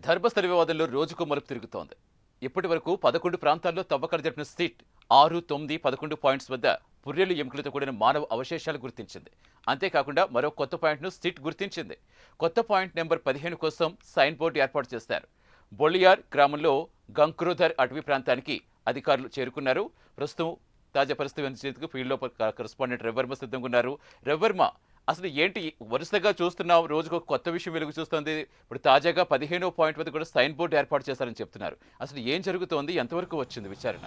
ధర్మస్థల వివాదంలో రోజుకు మలుపు తిరుగుతోంది. ఇప్పటి వరకు 11 ప్రాంతాల్లో తవ్వకాలు జరిపిన సిట్ 6, 9, 11 పాయింట్స్ వద్ద పుర్రెలు ఎముకలతో కూడిన మానవ అవశేషాలు గుర్తించింది. అంతేకాకుండా మరో కొత్త పాయింట్ను సిట్ గుర్తించింది. కొత్త పాయింట్ నెంబర్ 15 కోసం సైన్ బోర్డు ఏర్పాటు చేశారు. బొళియార్ గ్రామంలో గంక్రోధర్ అటవీ ప్రాంతానికి అధికారులు చేరుకున్నారు. ప్రస్తుతం తాజా పరిస్థితి వెంచేందుకు ఫీల్డ్లో కరెస్పాండెంట్ రవివర్మ సిద్ధంగా ఉన్నారు. రవివర్మ, అసలు ఏంటి వరుసగా చూస్తున్నాం, రోజుకు కొత్త విషయం వెలుగు చూస్తుంది. ఇప్పుడు తాజాగా 15వ పాయింట్ వద్ద కూడా సైన్ బోర్డు ఏర్పాటు చేశారని చెప్తున్నారు. అసలు ఏం జరుగుతోంది, ఎంతవరకు వచ్చింది విచారణ?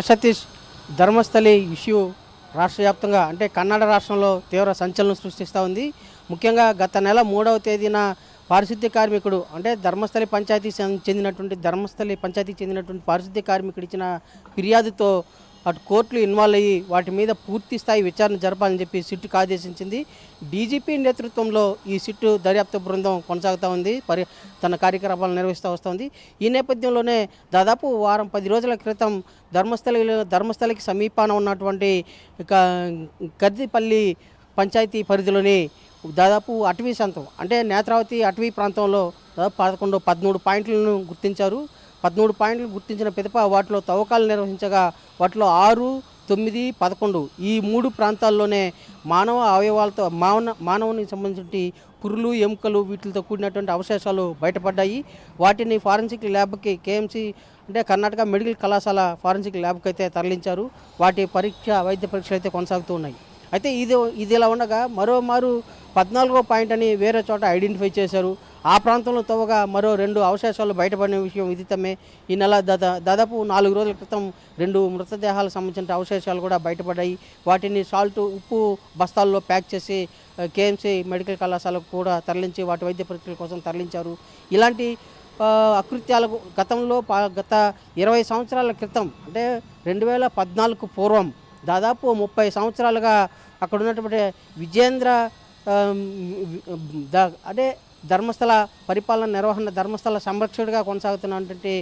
సతీష్, ధర్మస్థలి ఇష్యూ రాష్ట్ర వ్యాప్తంగా అంటే కర్ణాటక రాష్ట్రంలో తీవ్ర సంచలనం సృష్టిస్తూ ఉంది. ముఖ్యంగా గత నెల 3వ తేదీన పారిశుద్ధ్య కార్మికుడు అంటే ధర్మస్థలి పంచాయతీకి చెందినటువంటి పారిశుద్ధ్య కార్మికుడు ఇచ్చిన ఫిర్యాదుతో అటు కోర్టులు ఇన్వాల్వ్ అయ్యి వాటి మీద పూర్తి స్థాయి విచారణ జరపాలని చెప్పి సిట్టుకు ఆదేశించింది. డీజీపీ నేతృత్వంలో ఈ సిట్టు దర్యాప్తు బృందం కొనసాగుతూ ఉంది, తన కార్యకలాపాలు నిర్వహిస్తూ వస్తుంది. ఈ నేపథ్యంలోనే దాదాపు వారం 10 రోజుల క్రితం ధర్మస్థలికి సమీపాన ఉన్నటువంటి కర్దిపల్లి పంచాయతీ పరిధిలోని దాదాపు అటవీ సంతం అంటే నేత్రావతి అటవీ ప్రాంతంలో దాదాపు 13 పాయింట్లను గుర్తించారు. 13 పాయింట్లు గుర్తించిన పిదప వాటిలో తవ్వకాలు నిర్వహించగా వాటిలో 6, 9, 11 ఈ 3 ప్రాంతాల్లోనే మానవ అవయవాలతో మానవునికి సంబంధించిన పురులు, ఎముకలు వీటితో కూడినటువంటి అవశేషాలు బయటపడ్డాయి. వాటిని ఫారెన్సిక్ ల్యాబ్కి కేఎంసీ అంటే కర్ణాటక మెడికల్ కళాశాల ఫారెన్సిక్ ల్యాబ్కి అయితే తరలించారు. వాటి వైద్య పరీక్షలు అయితే కొనసాగుతూ ఉన్నాయి. అయితే ఇది ఇలా ఉండగా మరోమారు 14వ పాయింట్ అని వేరే చోట ఐడెంటిఫై చేశారు. ఆ ప్రాంతంలో తవ్వగా మరో 2 అవశేషాలు బయటపడిన విషయం విదితమే. ఈ నెల దాదాపు 4 రోజుల క్రితం 2 మృతదేహాలకు సంబంధించిన అవశేషాలు కూడా బయటపడ్డాయి. వాటిని ఉప్పు బస్తాల్లో ప్యాక్ చేసి కేఎంసీ మెడికల్ కళాశాలకు కూడా తరలించి వాటి వైద్య పరీక్షల కోసం తరలించారు. ఇలాంటి అకృత్యాలకు గత 20 సంవత్సరాల క్రితం అంటే 2014కు పూర్వం దాదాపు 30 సంవత్సరాలుగా అక్కడ ఉన్నటువంటి విజేంద్ర అంటే ధర్మస్థల పరిపాలన నిర్వహణ ధర్మస్థల సంరక్షకుడిగా కొనసాగుతున్నటువంటి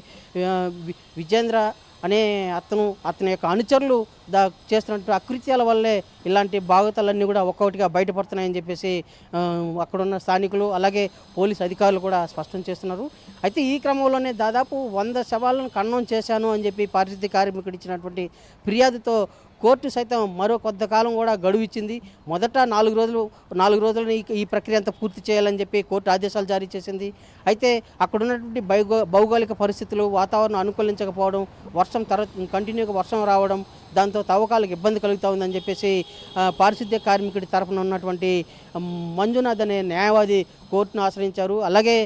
విజేంద్ర అనే అతని యొక్క అనుచరులు చేస్తున్నటువంటి అకృత్యాల వల్లే ఇలాంటి బాగోతాలన్నీ కూడా ఒక్కొక్కటిగా బయటపడుతున్నాయని చెప్పేసి అక్కడున్న స్థానికులు అలాగే పోలీస్ అధికారులు కూడా స్పష్టం చేస్తున్నారు. అయితే ఈ క్రమంలోనే దాదాపు 100 శవాలను ఖననం చేశాను అని చెప్పి పారిశుద్ధ్య కార్మికుడు ఇచ్చినటువంటి ఫిర్యాదుతో కోర్టు సైతం మరో కొంతకాలం కూడా గడువు ఇచ్చింది. మొదట 4 రోజులను ఈ ప్రక్రియ అంతా పూర్తి చేయాలని చెప్పి కోర్టు ఆదేశాలు జారీ చేసింది. అయితే అక్కడ ఉన్నటువంటి భౌగోళిక పరిస్థితులు, వాతావరణం అనుకూలించకపోవడం, కంటిన్యూగా వర్షం రావడం, దాంతో తవ్వకాలకు ఇబ్బంది కలుగుతూ ఉందని చెప్పేసి పారిశుద్ధ్య కార్మికుడి తరఫున ఉన్నటువంటి మంజునాథ్ అనే న్యాయవాది కోర్టును ఆశ్రయించారు. అలాగే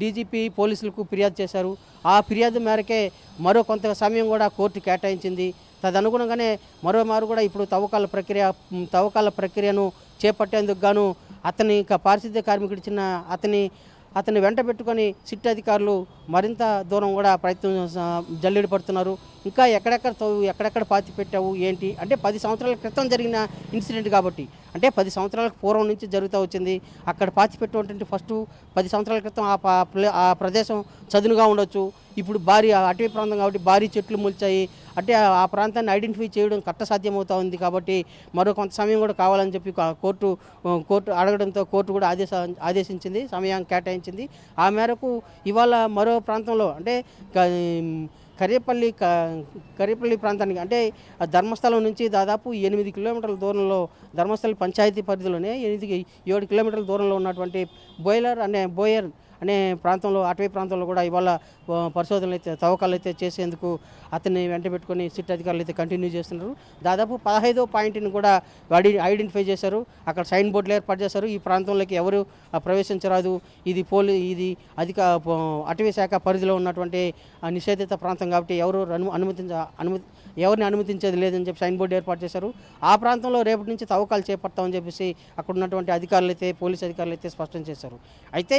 డీజీపీ పోలీసులకు ఫిర్యాదు చేశారు. ఆ ఫిర్యాదు మేరకే మరో కొంత సమయం కూడా కోర్టు కేటాయించింది. తదనుగుణంగానే మరోమారు కూడా ఇప్పుడు తవ్వకాల ప్రక్రియను చేపట్టేందుకు గాను పారిశుద్ధ్య కార్మికుడు ఇచ్చిన అతన్ని వెంట పెట్టుకొని సిట్ అధికారులు మరింత దూరం కూడా జల్లెడ పడుతున్నారు. ఇంకా ఎక్కడెక్కడ పాతి పెట్టావు ఏంటి అంటే 10 సంవత్సరాల క్రితం జరిగిన ఇన్సిడెంట్ కాబట్టి అంటే 10 సంవత్సరాల పూర్వం నుంచి జరుగుతూ వచ్చింది. అక్కడ పాతి పెట్టేటువంటి ఫస్ట్ 10 సంవత్సరాల క్రితం ఆ ప్రదేశం చదునుగా ఉండొచ్చు. ఇప్పుడు అటవీ ప్రాంతం కాబట్టి భారీ చెట్లు మొలిచాయి అంటే ఆ ప్రాంతాన్ని ఐడెంటిఫై చేయడం కష్టసాధ్యమవుతూ ఉంది. కాబట్టి మరో కొంత సమయం కూడా కావాలని చెప్పి కోర్టు అడగడంతో కోర్టు కూడా ఆదేశించింది, సమయాన్ని కేటాయించింది. ఆ మేరకు ఇవాళ మరో ప్రాంతంలో అంటే కరేపల్లి ప్రాంతానికి అంటే ధర్మస్థలం నుంచి దాదాపు 8 కిలోమీటర్ల దూరంలో ధర్మస్థలి పంచాయతీ పరిధిలోనే 7 కిలోమీటర్ల దూరంలో ఉన్నటువంటి బోయర్ అనే ప్రాంతంలో అటవీ ప్రాంతంలో కూడా ఇవాళ పరిశోధనలు అయితే తవ్వకాలు అయితే చేసేందుకు అతన్ని వెంట పెట్టుకొని సిట్ అధికారులు అయితే కంటిన్యూ చేస్తున్నారు. దాదాపు 15వ పాయింట్ని కూడా ఐడెంటిఫై చేశారు. అక్కడ సైన్ బోర్డులు ఏర్పాటు చేశారు. ఈ ప్రాంతంలోకి ఎవరు ప్రవేశించరాదు, ఇది అటవీ శాఖ పరిధిలో ఉన్నటువంటి నిషేధిత ప్రాంతం కాబట్టి ఎవరిని అనుమతించేది లేదని చెప్పి సైన్ బోర్డు ఏర్పాటు చేశారు. ఆ ప్రాంతంలో రేపటి నుంచి తవ్వకాలు చేపడతామని చెప్పేసి అక్కడ ఉన్నటువంటి అధికారులు అయితే పోలీసు అధికారులు అయితే స్పష్టం చేశారు. అయితే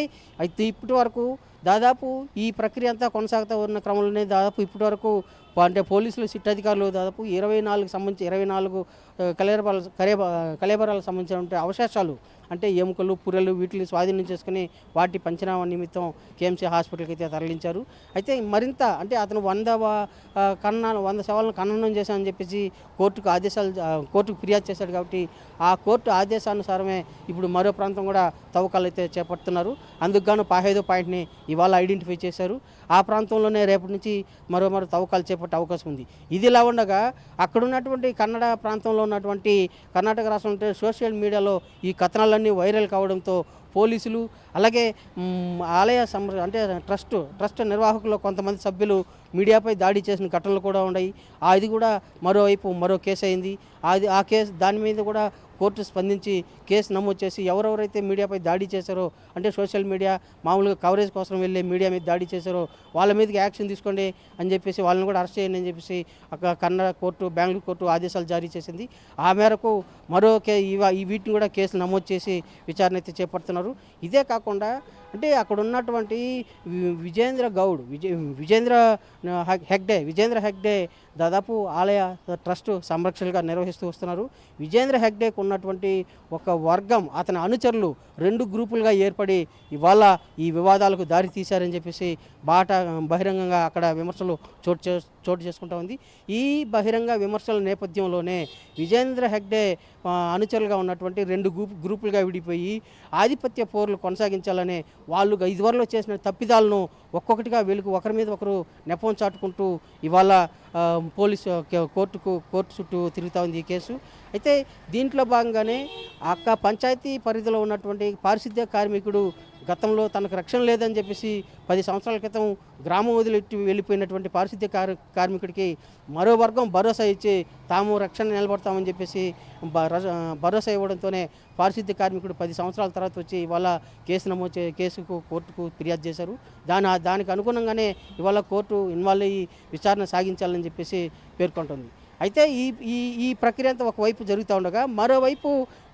ఇప్పటి వరకు దాదాపు ఈ ప్రక్రియ అంతా కొనసాగుతూ ఉన్న క్రమంలోనే దాదాపు ఇప్పటి వరకు అంటే పోలీసులు సిట్ అధికారులు దాదాపు 24 కళేబరాలకు సంబంధించిన అవశేషాలు అంటే ఎముకలు పుర్రెలు వీటిని స్వాధీనం చేసుకుని వాటి పంచనామా నిమిత్తం కేఎంసీ హాస్పిటల్కి అయితే తరలించారు. అయితే మరింత అంటే అతను 100 శవాలను ఖననం చేశామని చెప్పేసి కోర్టుకు ఫిర్యాదు చేశాడు కాబట్టి ఆ కోర్టు ఆదేశానుసారమే ఇప్పుడు మరో ప్రాంతం కూడా తవ్వకాలు అయితే చేపడుతున్నారు. అందుకు గాను 15వ పాయింట్ని ఇవాళ ఐడెంటిఫై చేశారు. ఆ ప్రాంతంలోనే రేపటి నుంచి మరో తవ్వకాలు చేపట్టే అవకాశం ఉంది. ఇది ఇలా ఉండగా అక్కడ ఉన్నటువంటి కన్నడ ప్రాంతంలో ఉన్నటువంటి కర్ణాటక రాష్ట్రంలో సోషల్ మీడియాలో ఈ కథనాలన్నీ వైరల్ కావడంతో పోలీసులు అలాగే ఆలయ అంటే ట్రస్ట్ నిర్వాహకులు కొంతమంది సభ్యులు మీడియాపై దాడి చేసిన ఘటనలు కూడా ఉన్నాయి. అది కూడా మరో కేసు అయింది. ఆ కేసు దాని మీద కూడా కోర్టు స్పందించి కేసు నమోదు చేసి ఎవరెవరైతే మీడియాపై దాడి చేశారో అంటే సోషల్ మీడియా మామూలుగా కవరేజ్ కోసం వెళ్ళే మీడియా మీద దాడి చేశారో వాళ్ళ మీదకి యాక్షన్ తీసుకోండి అని చెప్పేసి వాళ్ళని కూడా అరెస్ట్ చేయండి అని చెప్పేసి కన్నడ కోర్టు బెంగళూరు కోర్టు ఆదేశాలు జారీ చేసింది. ఆ మేరకు వీటిని కూడా కేసులు నమోదు చేసి విచారణ అయితే చేపడుతున్నారు. ఇదే కాకుండా అంటే అక్కడ ఉన్నటువంటి విజేంద్ర హెగ్డే దాదాపు ఆలయ ట్రస్ట్ సంరక్షకులుగా నిర్వహిస్తూ వస్తున్నారు. విజేంద్ర హెగ్డేకు ఉన్నటువంటి ఒక వర్గం అతని అనుచరులు 2 గ్రూపులుగా ఏర్పడి ఇవాళ ఈ వివాదాలకు దారి తీశారని చెప్పేసి బహిరంగంగా అక్కడ విమర్శలు చోటు చేసుకుంటా ఉంది. ఈ బహిరంగ విమర్శల నేపథ్యంలోనే విజేంద్ర హెగ్డే అనుచరులుగా ఉన్నటువంటి 2 గ్రూపులుగా విడిపోయి ఆధిపత్య పోర్లు కొనసాగించాలనే వాళ్ళు ఇదివరలో చేసిన తప్పిదాలను ఒక్కొక్కటిగా ఒకరి మీద ఒకరు నెపం చాటుకుంటూ ఇవాళ కోర్టు చుట్టూ తిరుగుతూ ఉంది ఈ కేసు. అయితే దీంట్లో భాగంగానే పంచాయతీ పరిధిలో ఉన్నటువంటి పారిశుద్ధ్య కార్మికుడు గతంలో తనకు రక్షణ లేదని చెప్పేసి 10 సంవత్సరాల క్రితం గ్రామం వదిలిపెట్టి వెళ్ళిపోయినటువంటి పారిశుద్ధ్య కార్మికుడికి మరో వర్గం భరోసా ఇచ్చి తాము రక్షణ నిలబడతామని చెప్పేసి భరోసా ఇవ్వడంతోనే పారిశుద్ధ్య కార్మికుడు 10 సంవత్సరాల తర్వాత వచ్చి ఇవాళ కేసుకు కోర్టుకు ఫిర్యాదు చేశారు. దానికి అనుగుణంగానే ఇవాళ కోర్టు ఇన్వాల్వ్ అయ్యి విచారణ సాగించాలని చెప్పేసి పేర్కొంటుంది. అయితే ఈ ప్రక్రియ అంతా ఒకవైపు జరుగుతూ ఉండగా మరోవైపు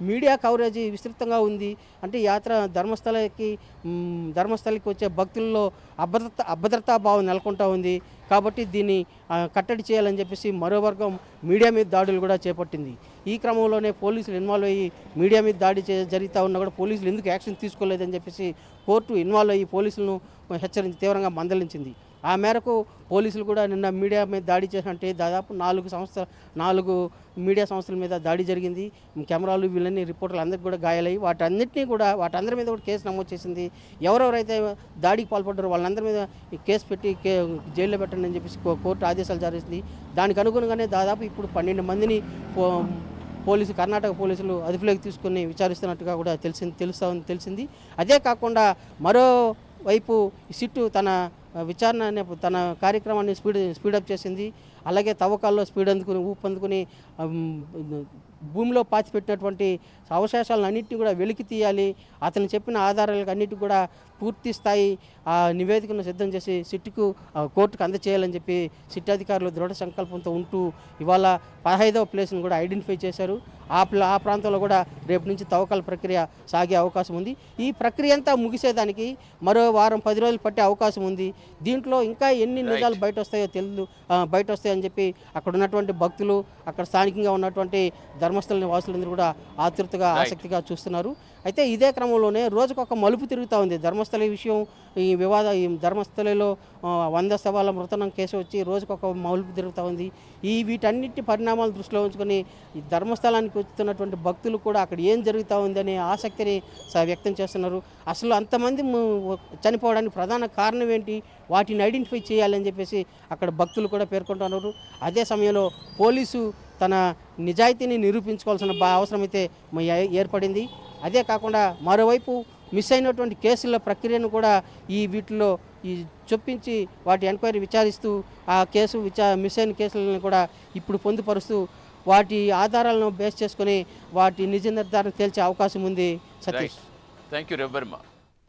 మీడియా కవరేజ్ విస్తృతంగా ఉంది. అంటే ధర్మస్థలికి వచ్చే భక్తుల్లో అభద్రతా భావం నెలకొంటూ ఉంది. కాబట్టి దీన్ని కట్టడి చేయాలని చెప్పేసి మరో వర్గం మీడియా మీద దాడులు కూడా చేపట్టింది. ఈ క్రమంలోనే పోలీసులు ఇన్వాల్వ్ అయ్యి మీడియా మీద దాడి జరుగుతూ ఉన్నా కూడా పోలీసులు ఎందుకు యాక్షన్ తీసుకోలేదని చెప్పేసి కోర్టు ఇన్వాల్వ్ అయ్యి పోలీసులను తీవ్రంగా మందలించింది. ఆ మేరకు పోలీసులు కూడా నిన్న మీడియా మీద దాడి చేసినట్టే దాదాపు 4 మీడియా సంస్థల మీద దాడి జరిగింది. కెమెరాలు వీళ్ళని రిపోర్టర్లు అందరికీ కూడా గాయాలయ్యి వాటందరి మీద కూడా కేసు నమోదు చేసింది. ఎవరెవరైతే దాడికి పాల్పడ్డారో వాళ్ళందరి మీద కేసు పెట్టి జైల్లో పెట్టండి అని చెప్పేసి కోర్టు ఆదేశాలు జారీ చేసింది. దానికి అనుగుణంగానే దాదాపు ఇప్పుడు 12 మందిని కర్ణాటక పోలీసులు అదుపులోకి తీసుకుని విచారిస్తున్నట్టుగా కూడా తెలిసింది. అదే కాకుండా మరోవైపు సిట్టు తన తన కార్యక్రమాన్ని స్పీడప్ చేసింది. అలాగే తవ్వకాల్లో ఊపందుకుని భూమిలో పాతిపెట్టినటువంటి అవశేషాలను అన్నింటినీ కూడా వెలికి తీయాలి. అతను చెప్పిన ఆధారాలకు అన్నిటికీ కూడా పూర్తి స్థాయి నివేదికను సిద్ధం చేసి కోర్టుకు అందచేయాలని చెప్పి సిట్ అధికారులు దృఢ సంకల్పంతో ఉంటూ ఇవాళ 15వ ప్లేస్ను కూడా ఐడెంటిఫై చేశారు. ఆ ప్రాంతంలో కూడా రేపు నుంచి తవ్వకాల ప్రక్రియ సాగే అవకాశం ఉంది. ఈ ప్రక్రియ అంతా ముగిసేదానికి మరో వారం 10 రోజులు పట్టే అవకాశం ఉంది. దీంట్లో ఇంకా ఎన్ని నిజాలు బయట వస్తాయని చెప్పి అక్కడ ఉన్నటువంటి భక్తులు అక్కడ స్థానికంగా ఉన్నటువంటి ధర్మస్థల నివాసులందరూ కూడా ఆసక్తిగా చూస్తున్నారు. అయితే ఇదే క్రమంలోనే రోజుకొక మలుపు తిరుగుతూ ఉంది ధర్మస్థలి విషయం. ఈ ధర్మస్థలిలో 100 శవాల మృతనం కేసు వచ్చి రోజుకొక మలుపు తిరుగుతూ ఉంది. వీటన్నిటి పరిణామాలు దృష్టిలో ఉంచుకొని ఈ ధర్మస్థలానికి వస్తున్నటువంటి భక్తులు కూడా అక్కడ ఏం జరుగుతూ ఉంది అనే ఆసక్తిని వ్యక్తం చేస్తున్నారు. అసలు అంతమంది చనిపోవడానికి ప్రధాన కారణం ఏంటి, వాటిని ఐడెంటిఫై చేయాలని చెప్పేసి అక్కడ భక్తులు కూడా పేర్కొంటున్నారు. అదే సమయంలో పోలీసు తన నిజాయితీని నిరూపించుకోవాల్సిన అవసరం అయితే ఏర్పడింది. అదే కాకుండా మరోవైపు మిస్ అయినటువంటి కేసుల ప్రక్రియను కూడా వీటిలో చొప్పించి వాటి ఎంక్వైరీ విచారిస్తూ ఆ మిస్ అయిన కేసులను కూడా ఇప్పుడు పొందుపరుస్తూ వాటి ఆధారాలను బేస్ చేసుకొని వాటి నిజ నిర్ధారణ తేల్చే అవకాశం ఉంది. Satish, thank you Ravi Varma.